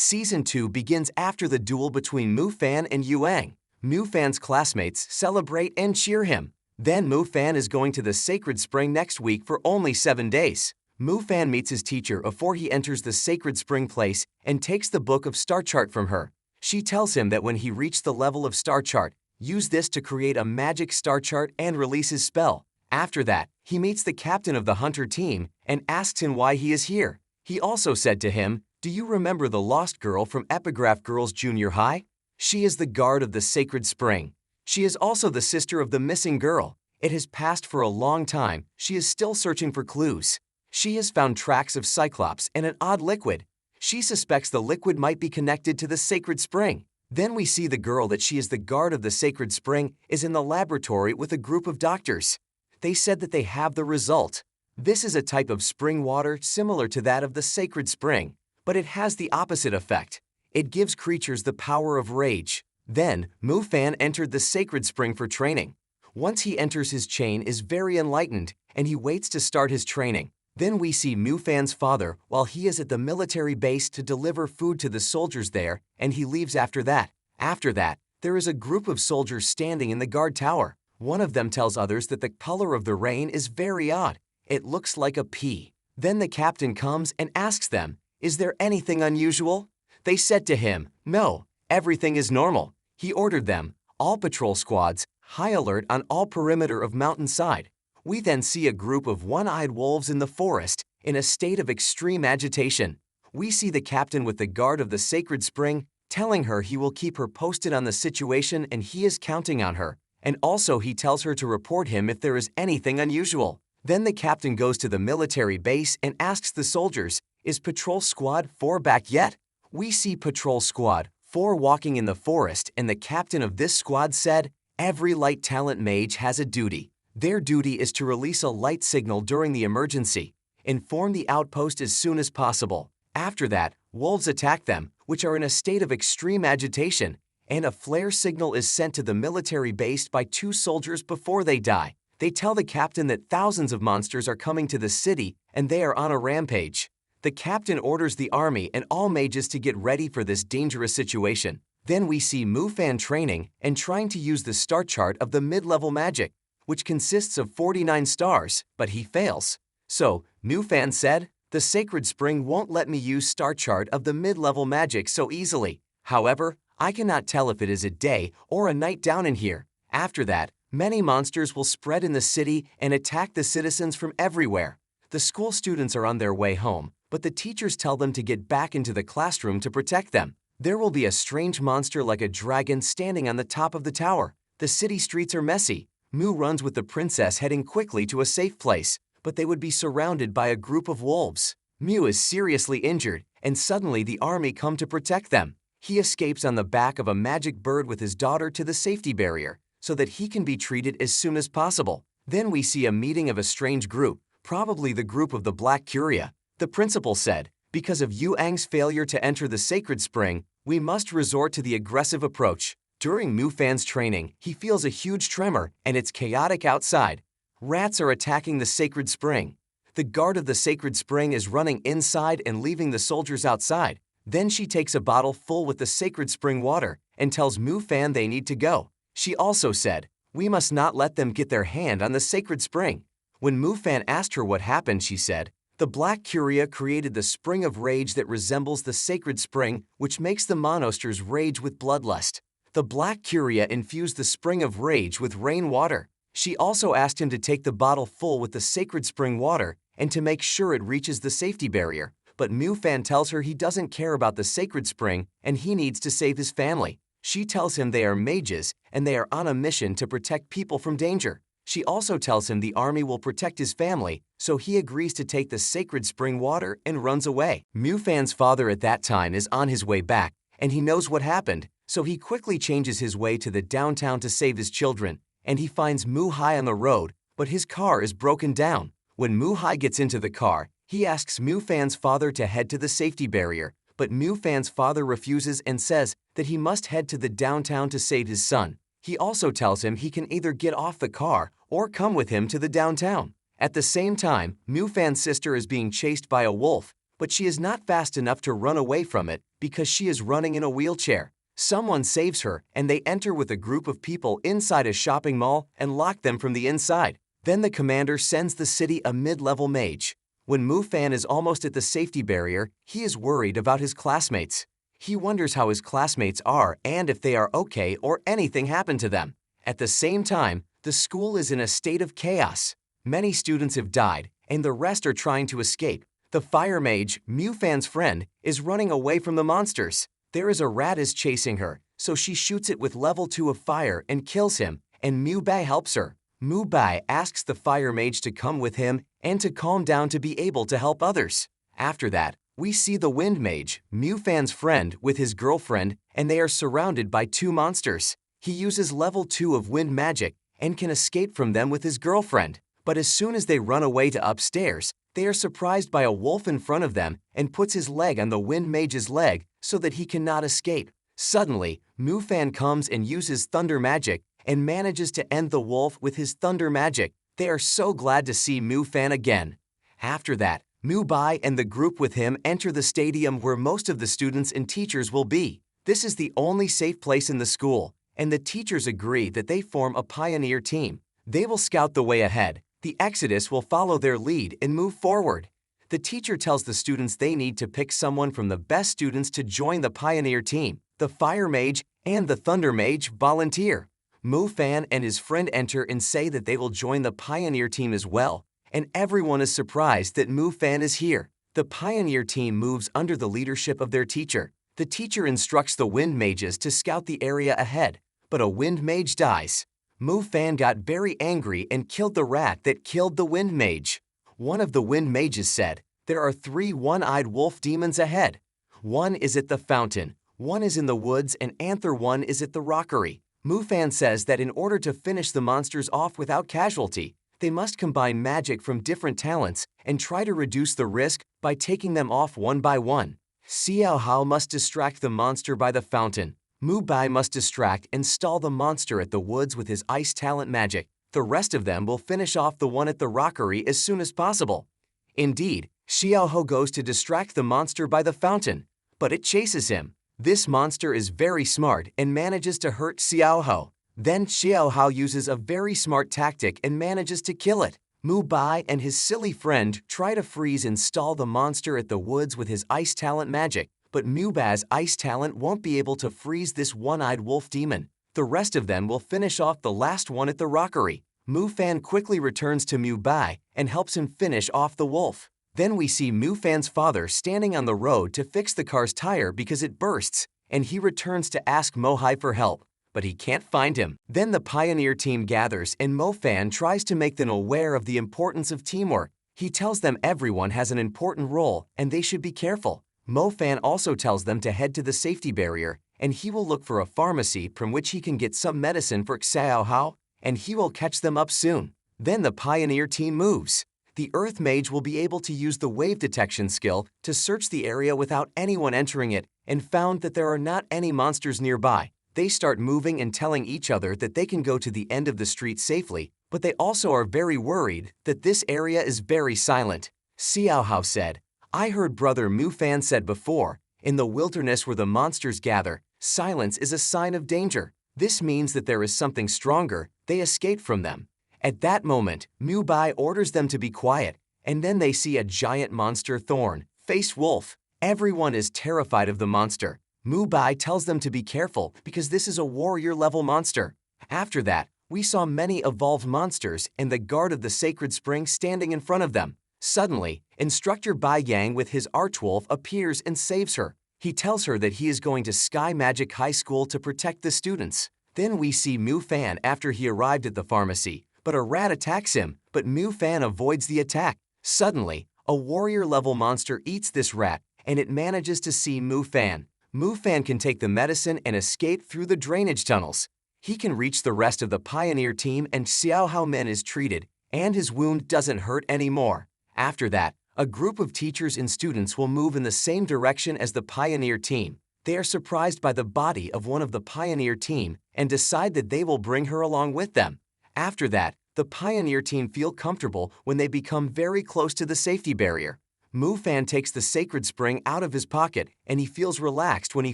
Season 2 begins after the duel between Mu Fan and Yuang. Mu Fan's classmates celebrate and cheer him. Then Mu Fan is going to the Sacred Spring next week for only 7 days. Mu Fan meets his teacher before he enters the Sacred Spring place and takes the book of star chart from her. She tells him that when he reached the level of star chart, use this to create a magic star chart and release his spell. After that, he meets the captain of the hunter team and asks him why he is here. He also said to him, "Do you remember the lost girl from Epigraph Girls Junior High? She is the guard of the Sacred Spring. She is also the sister of the missing girl. It has passed for a long time. She is still searching for clues. She has found tracks of Cyclops and an odd liquid. She suspects the liquid might be connected to the Sacred Spring." Then we see the girl that she is the guard of the Sacred Spring is in the laboratory with a group of doctors. They said that they have the result. This is a type of spring water similar to that of the Sacred Spring, but it has the opposite effect. It gives creatures the power of rage. Then, Mu Fan entered the Sacred Spring for training. Once he enters, his chain is very enlightened, and he waits to start his training. Then we see Mu Fan's father while he is at the military base to deliver food to the soldiers there, and he leaves after that. After that, there is a group of soldiers standing in the guard tower. One of them tells others that the color of the rain is very odd. It looks like a pea. Then the captain comes and asks them, "Is there anything unusual?" They said to him, "No, everything is normal." He ordered them, all patrol squads, high alert on all perimeter of mountainside. We then see a group of one-eyed wolves in the forest in a state of extreme agitation. We see the captain with the guard of the Sacred Spring telling her he will keep her posted on the situation and he is counting on her. And also he tells her to report him if there is anything unusual. Then the captain goes to the military base and asks the soldiers, "Is Patrol Squad 4 back yet?" We see Patrol Squad 4 walking in the forest, and the captain of this squad said, "Every light talent mage has a duty. Their duty is to release a light signal during the emergency. Inform the outpost as soon as possible." After that, wolves attack them, which are in a state of extreme agitation, and a flare signal is sent to the military base by 2 soldiers before they die. They tell the captain that thousands of monsters are coming to the city and they are on a rampage. The captain orders the army and all mages to get ready for this dangerous situation. Then we see Mu Fan training and trying to use the star chart of the mid-level magic, which consists of 49 stars, but he fails. So, Mu Fan said, "The Sacred Spring won't let me use star chart of the mid-level magic so easily. However, I cannot tell if it is a day or a night down in here." After that, many monsters will spread in the city and attack the citizens from everywhere. The school students are on their way home, but the teachers tell them to get back into the classroom to protect them. There will be a strange monster like a dragon standing on the top of the tower. The city streets are messy. Mu runs with the princess heading quickly to a safe place, but they would be surrounded by a group of wolves. Mu is seriously injured, and suddenly the army come to protect them. He escapes on the back of a magic bird with his daughter to the safety barrier, so that he can be treated as soon as possible. Then we see a meeting of a strange group, probably the group of the Black Curia. The principal said, "Because of Yuang's failure to enter the Sacred Spring, we must resort to the aggressive approach." During Mu Fan's training, he feels a huge tremor, and it's chaotic outside. Rats are attacking the Sacred Spring. The guard of the Sacred Spring is running inside and leaving the soldiers outside. Then she takes a bottle full with the Sacred Spring water and tells Mu Fan they need to go. She also said, "We must not let them get their hand on the Sacred Spring." When Mu Fan asked her what happened, she said, "The Black Curia created the Spring of Rage that resembles the Sacred Spring, which makes the monsters rage with bloodlust. The Black Curia infused the Spring of Rage with rain water." She also asked him to take the bottle full with the Sacred Spring water and to make sure it reaches the safety barrier. But Mu Fan tells her he doesn't care about the Sacred Spring and he needs to save his family. She tells him they are mages and they are on a mission to protect people from danger. She also tells him the army will protect his family, so he agrees to take the Sacred Spring water and runs away. Mu Fan's father at that time is on his way back, and he knows what happened, so he quickly changes his way to the downtown to save his children, and he finds Mu Hai on the road, but his car is broken down. When Mu Hai gets into the car, he asks Mu Fan's father to head to the safety barrier, but Mu Fan's father refuses and says that he must head to the downtown to save his son. He also tells him he can either get off the car or come with him to the downtown. At the same time, Mu Fan's sister is being chased by a wolf, but she is not fast enough to run away from it, because she is running in a wheelchair. Someone saves her, and they enter with a group of people inside a shopping mall and lock them from the inside. Then the commander sends the city a mid-level mage. When Mufan is almost at the safety barrier, he is worried about his classmates. He wonders how his classmates are and if they are okay or anything happened to them. At the same time, the school is in a state of chaos. Many students have died, and the rest are trying to escape. The fire mage, Mufan's friend, is running away from the monsters. There is a rat is chasing her, so she shoots it with level 2 of fire and kills him, and Mu Bai helps her. Mu Bai asks the fire mage to come with him and to calm down to be able to help others. After that, we see the wind mage, Mufan's friend, with his girlfriend, and they are surrounded by 2 monsters. He uses level 2 of wind magic and can escape from them with his girlfriend. But as soon as they run away to upstairs, they are surprised by a wolf in front of them and puts his leg on the wind mage's leg so that he cannot escape. Suddenly, Mufan comes and uses thunder magic and manages to end the wolf with his thunder magic. They are so glad to see Mufan again. After that, Mu Bai and the group with him enter the stadium where most of the students and teachers will be. This is the only safe place in the school, and the teachers agree that they form a pioneer team. They will scout the way ahead. The Exodus will follow their lead and move forward. The teacher tells the students they need to pick someone from the best students to join the pioneer team. The fire mage and the thunder mage volunteer. Mufan and his friend enter and say that they will join the pioneer team as well, and everyone is surprised that Mufan is here. The pioneer team moves under the leadership of their teacher. The teacher instructs the wind mages to scout the area ahead, but a wind mage dies. Mufan got very angry and killed the rat that killed the wind mage. One of the wind mages said, "There are 3 one-eyed wolf demons ahead. One is at the fountain, one is in the woods, and Anther one is at the rockery." Mufan says that in order to finish the monsters off without casualty, they must combine magic from different talents and try to reduce the risk by taking them off one by one. Xiao Hao must distract the monster by the fountain. Mu Bai must distract and stall the monster at the woods with his ice talent magic. The rest of them will finish off the one at the rockery as soon as possible. Indeed, Xiao Hao goes to distract the monster by the fountain, but it chases him. This monster is very smart and manages to hurt Xiao Hao. Then Xiao Hao uses a very smart tactic and manages to kill it. Mu Bai and his silly friend try to freeze and stall the monster at the woods with his ice talent magic, but Mu Bai's ice talent won't be able to freeze this one-eyed wolf demon. The rest of them will finish off the last one at the rockery. Mufan quickly returns to Mu Bai and helps him finish off the wolf. Then we see Mufan's father standing on the road to fix the car's tire because it bursts, and he returns to ask Mohai for help, but he can't find him. Then the pioneer team gathers and Mufan tries to make them aware of the importance of teamwork. He tells them everyone has an important role and they should be careful. Mufan also tells them to head to the safety barrier, and he will look for a pharmacy from which he can get some medicine for Xiao Hao, and he will catch them up soon. Then the pioneer team moves. The Earth Mage will be able to use the wave detection skill to search the area without anyone entering it and found that there are not any monsters nearby. They start moving and telling each other that they can go to the end of the street safely, but they also are very worried that this area is very silent. Xiao Hao said, "I heard Brother Mufan said before, in the wilderness where the monsters gather, silence is a sign of danger. This means that there is something stronger. They escape from them." At that moment, Mu Bai orders them to be quiet, and then they see a giant monster thorn-faced wolf. Everyone is terrified of the monster. Mu Bai tells them to be careful because this is a warrior-level monster. After that, we saw many evolved monsters and the guard of the sacred spring standing in front of them. Suddenly, Instructor Bai Yang with his archwolf appears and saves her. He tells her that he is going to Sky Magic High School to protect the students. Then we see Mufan after he arrived at the pharmacy, but a rat attacks him, but Mufan avoids the attack. Suddenly, a warrior-level monster eats this rat, and it manages to see Mufan. Mufan can take the medicine and escape through the drainage tunnels. He can reach the rest of the pioneer team and Xiao Hao Men is treated, and his wound doesn't hurt anymore. After that, a group of teachers and students will move in the same direction as the pioneer team. They are surprised by the body of one of the pioneer team and decide that they will bring her along with them. After that, the pioneer team feel comfortable when they become very close to the safety barrier. Mufan takes the sacred spring out of his pocket and he feels relaxed when he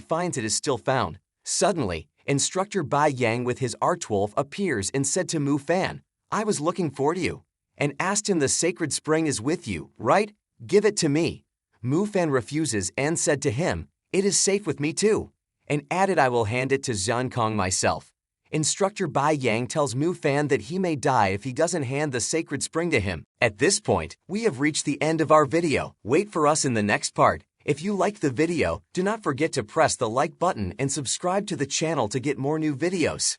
finds it is still found. Suddenly, Instructor Bai Yang with his Archwolf appears and said to Mufan, "I was looking for you," and asked him the sacred spring is with you, right? Give it to me. Mufan refuses and said to him, "It is safe with me too," and added, "I will hand it to Zhang Kong myself." Instructor Bai Yang tells Mufan that he may die if he doesn't hand the sacred spring to him. At this point, we have reached the end of our video. Wait for us in the next part. If you liked the video, do not forget to press the like button and subscribe to the channel to get more new videos.